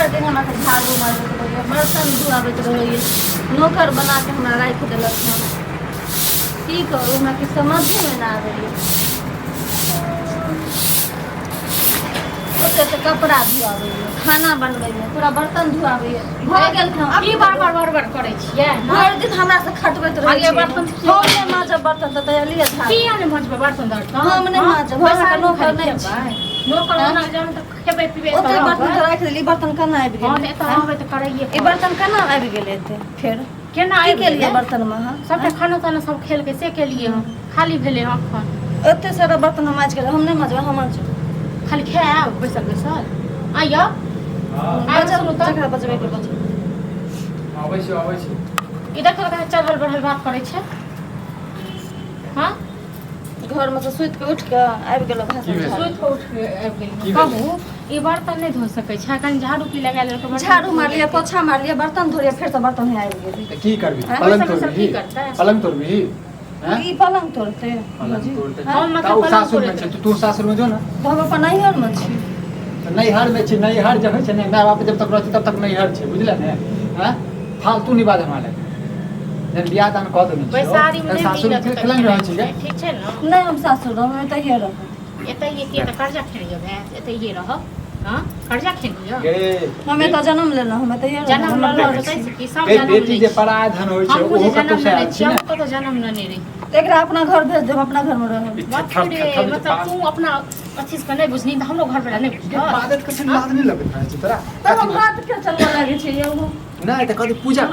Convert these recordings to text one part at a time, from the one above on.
भर दिन हमरा से झाड़ू मारबैत रहिए, बर्तन धुआबैत रहिए, नौकर बना के हमरा राखि देलक हँ। की करू, हमरा कि समझे में ना आबैए। ओते से कपड़ा धुआबैए, खाना बनबैए, पूरा बर्तन धुआबैए। भऽ गेल अब की बार करै छियै? भरि दिन हमरा से खटबैत रहिए। आगे बर्तन हम नहि माजब बर्तन तऽ तैयारिए झाड़। किया नहि माजबै बर्तन दर्तन? हम नहि माजब, हमरा नौकर नहि छै। नौकर बना जान तऽ खेबै पिबै तऽ ओते बर्तन तऽ राखि देली, बर्तन केना आबि हां गेल? एतऽ रहबै तऽ करैए। ई बर्तन केना आबि गेल एते? फेर केना की आबि केलिए गेल? बर्तन में? हां सबटा खाना ताना सब खेल के से केलिए हम, खाली भेले अखन। एते सारा बर्तन हम माज के हम नहीं माजब, हम माजब। खाली खाएब बैसल बैसल आइयो। बजब तकरा बजबै के बजब। आबै छी ई देख के चढ़ल बढ़ल बात करै छै। हां घर में से सुत के उठ के आबि गेल भाषण की भेल? झाड़ू। सुइत के उठ के आबि की गेल। कहू ई बर्तन नहीं धो सकै छै, कनि झाड़ू की लगा लेल के झाड़ू मार लिया, पोछा मार लिया, बर्तन धो लिया, फिर से बर्तन ही आबि गेल। की करबी? हैं? पलंग बैसल बैसल तोड़बी? की करतै? पलंग तोड़बी? हैं? ई पलंग तोड़ते पलंग तोड़ते। हम मतलब ताऊ पलंग सासुर में तोड़े छै, तू सासुर में जो ना। तो हम अपन नैहर में छी। नैहर में छी, नैहर जब है छै ने, माय बाप जब तक रहते तब तक नैहर छै, बुझले ने? हैं? फालतू नहीं बात हमारे। जब बियाह दान कह देनी बैसारी में सासुर में खिलन रहै छी के? ठीक छै ना? नहीं हम सासुर रहब, हम तहिया रहब। एतै ये के त कर्जा खेलियो भै, एतै ये रह। हां कर्जा खेलियो। गे हमें तो जन्म लेना, हम तहिया रहब। जन्म हमर ल घर ल छी। बताइ कि सब गे जन्म बेटी ले जे पराय धन होइ छै हम ओहो मुझे कतौ जन्म से ले आयल छी, छी ने। हमको तो जन्म न ले रही। तो एकरा अपना घर भेज देब, अपना घर में रहब। बाप रे मतलब तू अपना अथी से नहीं बुझनी त हमरो घर वाला नहीं बुझ। आदत कैसे लाद नहीं लगत रहै छै तोरा? तब हम हाथ के चलबऽ लागे छै यौ। नहीं त कथि पूजा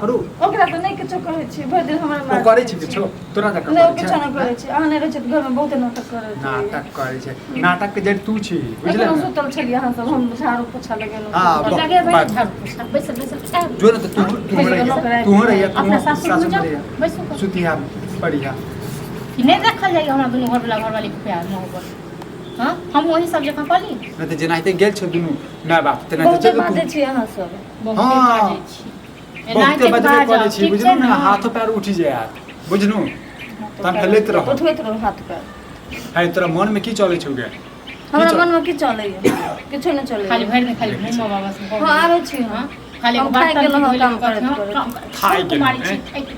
करू। ओकरा तो नहीं किछो कहै छी, भरि दिन हमरा ओ मार करै छी किछो तोरा त नहीं किछो नहीं करै छी। अहाँ नहीं रहै छी त घर में बहुते नाटक करै छी। नाटक करै छै, नाटक के जड़ तू छी, बुझले लेकिन ने? सुतल छलियै अहाँ सब, हम झाड़ू पोछा लगेलहुँ। हाँ, लगे भाई बात- झाड़ू पोछा बैसल बैसल जो न त तू रहिया अपना सासुर में जाओ, बैसो कर। सुतिया बढ़िया। कि नहीं देखल जाइए हमरा दुनू घर वाला घर वाली के प्यार मोहब्बत। हां हम वही सब जगह कली न त जेनाहिते गेल छ दुनू माय बाप तेना त बहुते चल बाजै तू छी अहाँ सब। बहुते हाँ। बाजै छी। बहुते बजबे करै छी, बुझलू बुझलू ना? हाथो पैर उठि जायत, बुझलू? तहन हेलैत रह। उठबैत रहू हाथ पैर। है तोरा मन में की चलै छौ गे? हमरा मन में की चलैया? किछो नहीं चलैया। खाली भरि में खाली घूमो बाबा से। हाँ आबै छी हां हम। खाली हम बर्तन खाइ गेलहुँ हँ, काम करत करैत थाई गेल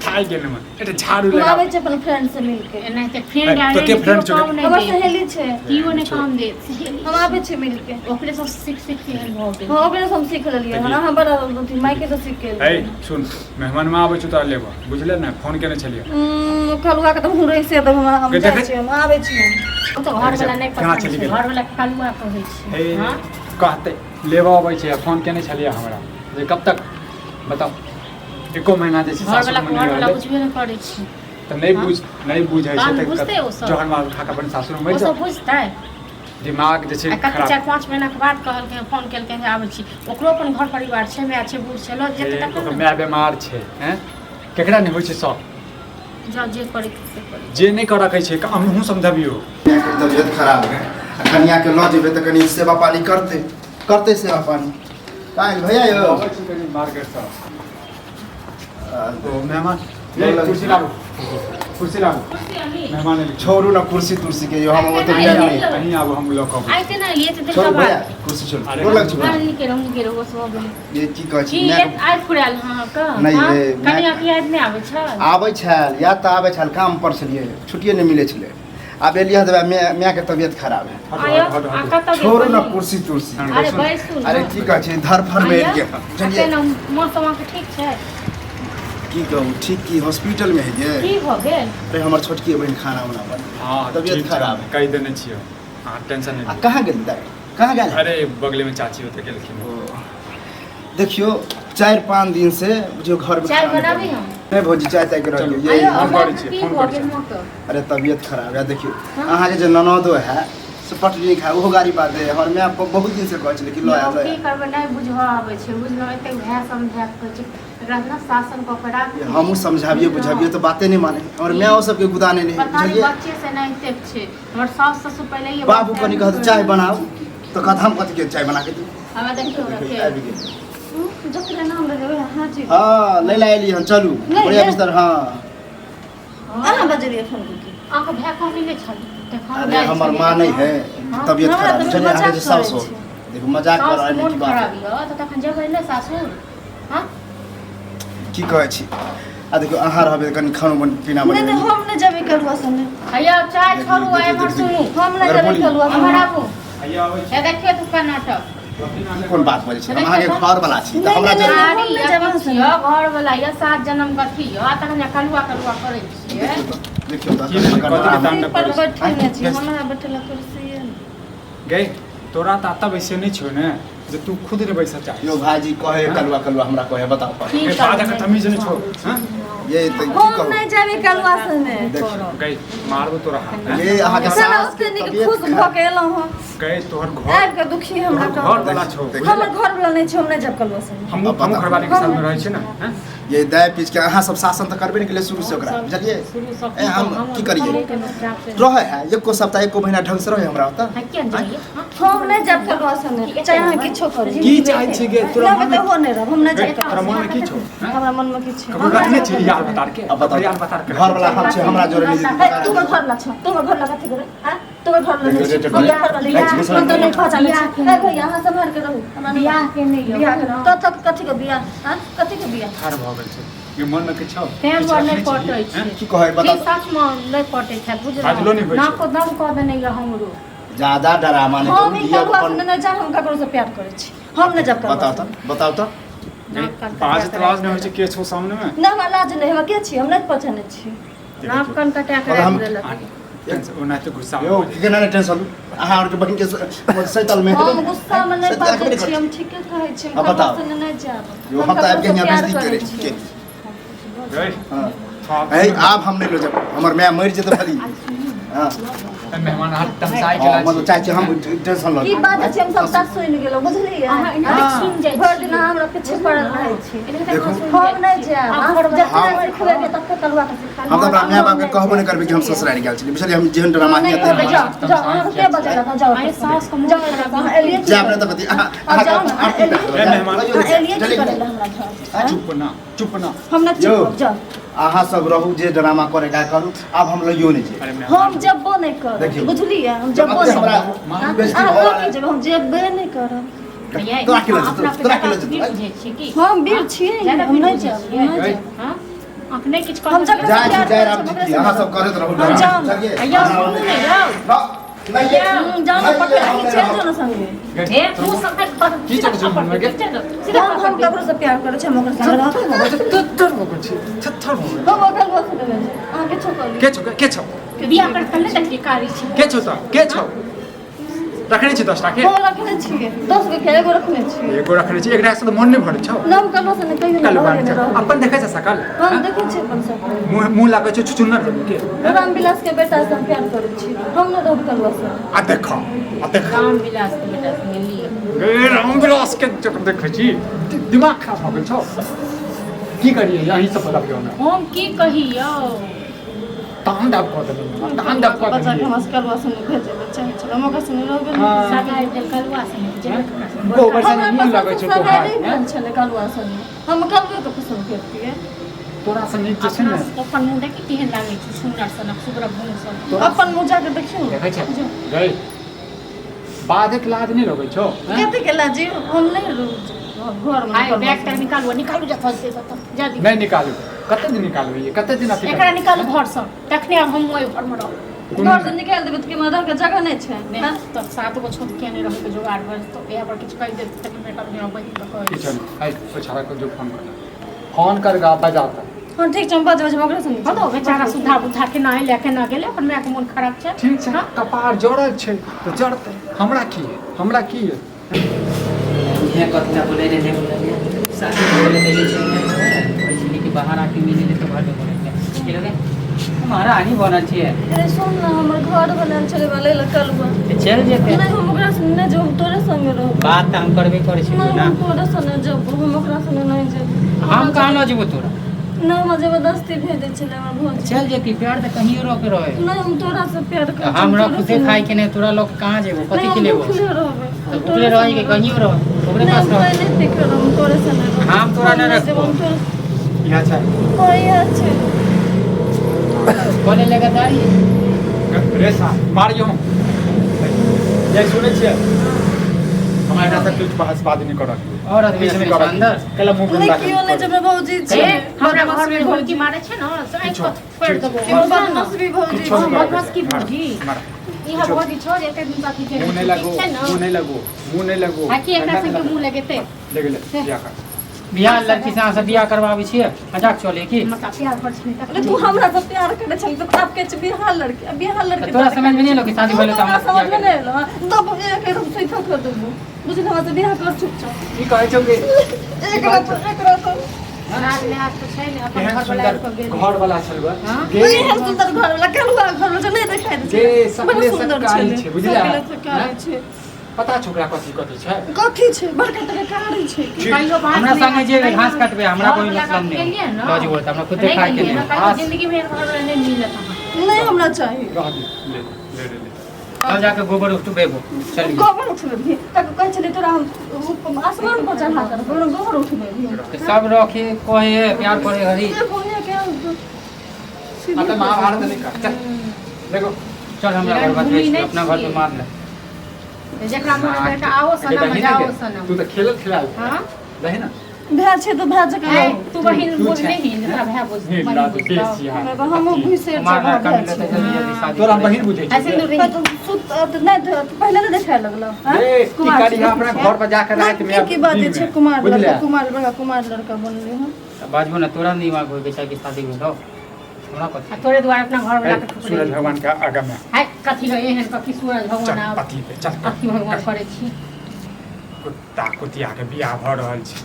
थाई गेल मन एटा झाड़ू हम लगा। आबै छी अपन फ्रेंड से मिलके। एनाहिते फ्रेंड तो के friend छौ? हमर सहेली छै, कियो ने काम दे सहेली हम आबै छी मिलके। ओकरे सब सीख के हो गेल। हाँ ओकरे से हम सीख लेलियै हन। अहाँ बड़ा माइके तो सीख के है सुन मेहमान में आबै छु त लेबो, बुझले ना? फोन केने छलिए। कलुआ के तो हम रही से हम के जाइ देखै- छी, हम आबै छी हम। ओ तो घर वाला नहीं केना पसंद चलि छै, गेल? घर वाला कलुआ कहै हे छै। हां कहते लेबो आबै छै, फोन केने छलिए हमरा जे कब तक बताओ? एको महीना जे छै घर वाला सासुर में नहीं रहले बुझबे नहीं करै छै। त नहीं बुझै छै तहन त बुझतै ओ सब। जहन मार खा के अपन सासुर में ओ जा सब बुझतै। दिमाग जे छै आ कते खराब। 4-5 महीना के बाद कहलकै फोन केलकै है आबै छी। ओकरो अपन घर परिवार छै, माय छै, बूढ़ छै, लो जेते तक ओकर माय बीमार छै, हैं? केकरा नहीं होइ छै सब? जा जे करै से करै। जे नहीं कर रखै छै हमहूँ समझबियो। तबियत खराब है, कनिया के लऽ जेबै तऽ कनि सेवा पानी करते सेवा पानी। काहे भैया यौ? मार्केट से तो मेहमान बोलऽ। कुर्सी लाओ, कुर्सी लाओ। मेहमान एलै। छोड़ू ना कुर्सी तुर्सी के, हम ओते बियाह नहीं। कहीं आबो हम लोग कहबो। आइते ना लिए ते छोड़ू देखबा। भैया कुर्सी छोड़ू। अरे गोर लग हां निके रहो सब बोले। ये की कहै छी? की एक आइ फुराल हां का? नहीं, हां ये कनिया मैं- की याद नहीं आबै छै। आबै छल या तऽ आबै छल, काम पर छलिए, छुट्टिए नहीं मिलै छलै। आब एलियै तऽ माय के तबियत खराब है। आयो आ कत छोड़ू ना कुर्सी तुर्सी। अरे बैसू ना। अरे की कहै छी धरफर में एलियै हम। चलिए ना मौसम के ठीक छै। की कहू ठीक की हॉस्पिटल में है की भ गेल? ये हमर छोटकी बहन खाना उना बन। हां तबियत खराब है। कहि देने छियो। हां टेंशन आ नहीं। कहाँ गेल दाइ? कहाँ गेल? अरे बगले में चाची होते गेलखिन। देखियो 4-5 दिन से बुझियो घर में चाय खाना नहीं बनाबी बनै। हम? नहीं भौजी चाय ताय के रहियो चलो। ये आयो फोन अब करै छी, की फोन भ करै गेल छी। मोटर? अरे तबियत खराब है। देखियो हाँ? अहाँ के जे ननदो है से पटरी नहीं खाए ओहो गाड़ी बात है। हमर माय बहुत दिन से कहै छलै कि लऽ की आ। करबै नहीं बुझबा आबै छै, बुझलौ एते वह समझा के छै एकरा ना शासन क के राख। हमहूँ समझाबिए बुझाबिए तो बाते नहीं माने और मैं ओ सबके गुदाने नहीं पता नहीं बुझलिए। बच्चे से नहीं तेक छै। हमर सास ससुर पहले ये बाबू कनी कहत चाय बनाओ तो कहत हम कथी के चाय बना के दी। हमें देखियो रखे। आबि गेल। जकरे नाम लेबै हाँ जी। हाँ लैला एली हम चलू नहीं, बढ़िया नहीं। बिस्तर। हाँ अहाँ बजलियै फोन करके। आंख भै कहली नहीं छल। देखा अरे हमर माँ नहीं है हाँ, तबियत हमरा खराब तो चलिए मजाक अहाँ के साउस करै हो छी। देखो मजाक कर सास रहा के मोन है बात खराब है तो तखन जेबै ने सासुर हां की कहै छी आ देखो अहाँ रहबे कनी खानो पीना नहीं बने हम नहीं जाबे कलुआ सने हैया चाय छोड़ू आइ हमर सुनू हम नहीं जाबे कलुआ हमर सने आबू हे देखिए तू का नाटक कोन बात बोलै छी हम अहाँ के घर वाला छी त हमरा जे सारी छियो घर वाला या 7 जन्म कथी हो तखन कलुआ करै छियै देखियो त कुर्सी पर बैठे ने छी हमरा बैठला कुर्सी है गई तोरा त आता वैसे नहीं छो ने जे तू खुद रे बैसा चाह यो भाईजी कहे कलुआ हमरा कहे बताओ की ए बात का तमीज नहीं छो हां ये त की हम करू नहीं जाबे कलुआ सने गई मारबो तोरा हाथ ये अहाँ के साला सास उसके निक खुश भ के एलो हम गई तोहर घर आबि के दुखी हमरा घर वाला छो हमर घर वाला नहीं छै हम नहीं जाब कलुआ सने हम घर वाले के साथ में रहै छी ना हैं ये दाय पीछ के अहाँ सब शासन त करबे नहीं केले शुरू से ओकरा बुझलिए ए हम की करिए रहे है एको सप्ताह एको महीना ढंग से रहे हमरा त हम नहीं जाब कलुआ सने चाहे अहाँ किछो करू की चाहै छी गे तोरा मन में हो नहीं रह हम नहीं जाब तोरा मन में की छो हमरा मन में किछ कबो रखने छी यार बता के अब बताओ यार बता के घर वाला हम छै हमरा जोरे नहीं तू घर ला छ तू घर ला कथि करे हां तू घर ला नहीं देखियो, हम घर वाले देखियो, हम तो नहीं पहचान बियाह ए भैया हां संभाल के रहू हमरा बियाह के नहीं हो। बियाह तो कथि के बियाह हां कथि के बियाह ठार भ गेल छै ये मन में किछ छौ तें वर नहीं पटै छै की कहे की बताओ सच में नहीं पटै छै बाजलो नहीं बुझल होइ ना छै। को दम कह देने या हमरो ज्यादा डरामा नहीं हम करू ई दिया कलुआ अपन सने नहीं जा हम ककरो से प्यार करे छी हम नहीं जब बताओ कलुआ त बताओ त बाज तलाज नहीं होइ छै के छौ सामने में ना हमरा लाज नहीं हम के छी हम नहीं पहचाने छी नाक कन कटा के और हम- रख देलक ओना त गुस्सा यो केना नहीं टेंशन अहाँ और के बहिन के सैतल में हम गुस्सा में नहीं बाजै छी हम ठीके कहै छी अब हम बताओ। कलुआ सने नहीं जाब यो हम त आब के यहाँ प्यार बेइज्जती करै करे छी। गई हां ए आब हम नहीं लो जब हमर मैं मर जेते भली हां मेहमान हाथ तमसाई गेला मतलब चाहे छी हम टेंशन की ल बात छै हम सब साथ सोइन गेलो बुझलियै अहाँ इन्हें सुन जाइ भर दिन हमरा पीछे पड़ल रहै छी देखो। हम नहीं जाब हम- हम जब सीखबे के तब तक कलुआ के सिखा हम त अपना माय बाप के कहबो नहीं करबे कि हम ससुराल गेल छी बुझलिए हम जेहन ड्रामा नहीं किया करबे जाओ जाओ अहाँ के बजेला त जाओ अरे सास को मुंह जाओ खराब अहाँ है। एलिए जे अपने त बती अब जाओ ना एलिए ए मेहमान एलिए की करेला हमरा घर चुप ना हम ना यो। चुप जाओ अहाँ सब रहू जे ड्रामा करे का करू अब हम लइयो नहीं जे अरे मेहमान हम जब्बो नहीं करब देखियो। बुझलियै हम जब्बो अब नहीं हमरा करब बेइज्जती अहाँ भऽ लोग रहल की जगह हम जेबे नहीं करब ये तोरा के लज अपना तोरा के पे लज बुझे छी की हम वीर छियै ज्यादा हम नहीं बुझे जाब छियै। हम नहीं जाब हां अखने किछ हम कर जब- जाय छी जाय राम जी की अहाँ सब करत रहू हम जाओ। चलिए अయ్యో सुन नहीं जाओ नहीं जाओ ना पकड़ के चल जाओ ना संगे ए तू सब कर की चल जो मन में गे सीधा हम ककरो से प्यार करे छै हम ओकरा संगे रहब थर हो गेल छै थर हो गेल हम ओकरा लोग से लेले अहाँ के छोकरी के छौ बियाह कर कल्ले तक की कारी छी के छौ त के छौ रखने छी 10 टा के हम रखने छियै 10 के खेले गो रखने छियै एगो रखने छी एकरा से मन नहीं भरै छौ नाम कलो से नहीं कहियो कल ना बात रहब अपन देखै छ सकल हम देखे छियै अपन सब मुंह लागै छै चुचुन्नर देबे के राम विलास के बेटा से हम प्यार करे छी हम न रहब कलवा से आ देख राम विलास के बेटा संगे लिए गे रामविलास के जब देखै छी दिमाग खराब हो गेल छौ की करिए यहीं से पता पियो ना हम की कहियो तांडव कर देबे तांडव कर बच्चा के देबे हम कलवा से भेजे चाहे चलो हम ओकरा संगे रहबे हाँ। सगाई जे कलवा संगे जे गोबर से नहीं लगै छै तो भाई छले कलवा से हम कलवे के पसंद करतिए तोरा से नीक जे छै अपना ने अपन मुंह देखी केहन लागै छै सुंदर सनक सुग्र भूमि सन अपन मुंह जाके देखियो देखै छै गई बाधक लाज नहीं लगै छौ कते के लाजी हम नहीं घर में आइ बैग कर निकालू जा फंसे त जल्दी नहीं निकालू कते दिन निकालू ये कते दिन अथी एकरा निकालू घर से तखने अब हम ओइ घर में रहब घर से निकाल देबे त के मदर के जगह नहीं छै नहीं तो 7 गो छोट के नहीं रहे के जुगाड़ बस तो यहाँ पर कुछ कह दे तक बेटा मेरा बहन का कह किछो नहीं आई बेचारा को जो फोन करगा बजाता हां ठीक छै हम बाजबै हम ओकरा संगे बताओ बेचारा सुधा बुधा के ना लेके ना गेले अपन माय के मन खराब छै ठीक छै कपार जड़ल छै तो जड़ते हमरा की है यहाँ कथा बोले रहे शादी बोले पहले इसलिए कि बाहर आके मिले तो घर में बोले के लगे हमारा आनी बनल छिए अरे सुन ना हमर घर बनल छले वाले कलवा चल जेते नहीं हम ओकरा संगे नहीं जो तोरे संगे रहब बात हम करबे करे छी नहीं ना हम तोरे संगे जब हम ओकरा संगे नहीं जेब हम कहाँ न जेबो तोरा ना हम जबरदस्ती भेजे छले हमर भौजी चल जेती प्यार तो कहीं रोक रहे नहीं हम तोरा से प्यार कर हमरा खुदे खाए के नहीं तोरा लोग कहाँ जेबो कथी के लेबो तो भूखले रह के कहीं रह ओकरे पास रह नहीं फिकर हम तोरे संगे रहब हम तोरा न रखबो। हम तोरे यहाँ छै कोई अच्छे बोले लगातार रेसा मारियो जय सुनै छियै हमारा तक कुछ बहस बात नहीं करत और आदमी बीच में सब अंदर कला मुंह बंद नहीं क्यों नहीं जब भौजी ए, छे हमरा घर में भौजी मारे छै न सही किछो, कर देबो किछो। क्यों बदमाश भी भौजी किछो नहीं हम करत बदमाश की भौजी इहा भौजी छोड़ एते दिन बाकी के मुंह नहीं लगो मुंह नहीं लगो मुंह नहीं लगो हाकी एकरा संग मुंह लगेते लगे ले बियाह कर बियाह लड़की से अहाँ बियाह करवाबै छियै मजाक चले की मतलब प्यार पर छै अरे तू हमरा से प्यार करे छल तो आपके छ बिहार लड़के तोरा समझ में नहीं लो कि शादी भले त हमरा समझ में हम नहीं लो तब एक एकदम सही कर देबो बुझल हमरा से बियाह कर चुपचाप ई कहै छौ कि एक रात रात में हाथ तो छै ने अपन केहन घर वाला सुंदर को गेल घर वाला छलवा हाँ? वही हम सुंदर घर वाला केलुआ घर वाला नहीं देखाई दे जे सकले सकारी छै बुझला सकारी छै पता छ ओकरा कथी कथी छै कथी छै बड़का तरकारी छै कहियो बात हमरा संगे जे कहियो घास काटबे हमरा कोई घर वाला मतलब के लिए नहीं न। लॉजिक होता हमरा खुद खाए के नहीं लिए कहियो जिंदगी में घर वाला नहीं मिलत हमरा नहीं हमरा चाहिए रह दे ले अब जाके गोबर उठबेबो चल गोबर उठबे भी तक कहै छले तोरा हम आसमान पर चढ़ा कर गोबर उठबे भी सब रखे कहे प्यार करे हरी ये बोलिए क्या मतलब महाभारत नहीं कर चल देखो चल हमरा घर बात भेज अपना घर पे मार ले जेकरा मन बेटा आओ सना मजाओ सना तू तो खेल खिलाल हां रही ना भै छै तो भै जका तू बहिन बोल नहीं जेकरा भाई बोल नहीं ना तो केस यहाँ हम भूसे मार ला कर ले तो जल्दी जल्दी शादी तोरा बहिन बुझे छै ऐसे दूर रही तो सुत नहीं पहले तो देखाय लगलो ए की करी अपना घर पर जाकर रात में की बात छै कुमार लड़का कुमार लड़का बनले हम बाजबो ना तोरा दिमाग होय के चाहिए शादी में दो हमरा पता तोरे द्वारा अपना घर वाला के ठुकरे सूरज भगवान का आगा में है कथी रहे एहन कथी सूरज भगवान चल आप पति पे चल कथी भगवान करे छी कुत्ता कुतिया के बियाह भ रहल छै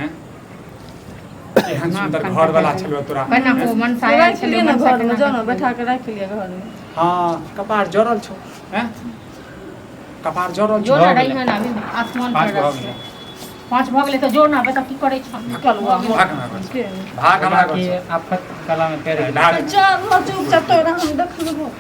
हैं एहन सुंदर घर वाला छलो तोरा कना को मन साया राख लिए ना घर में जानो बैठा के राख लिए घर में हां कपार जरल छौ हैं कपार जरल जो छौ ना रही है ना अभी आसमान पांच पर भाग ले पांच भग ले तो जोड़ ना बता की करे छ निकल हुआ भाग हमरा घर से। के भाग हमरा घर की से। आफत कला में पैर लाग चल चुपचाप तो हम देख लेबो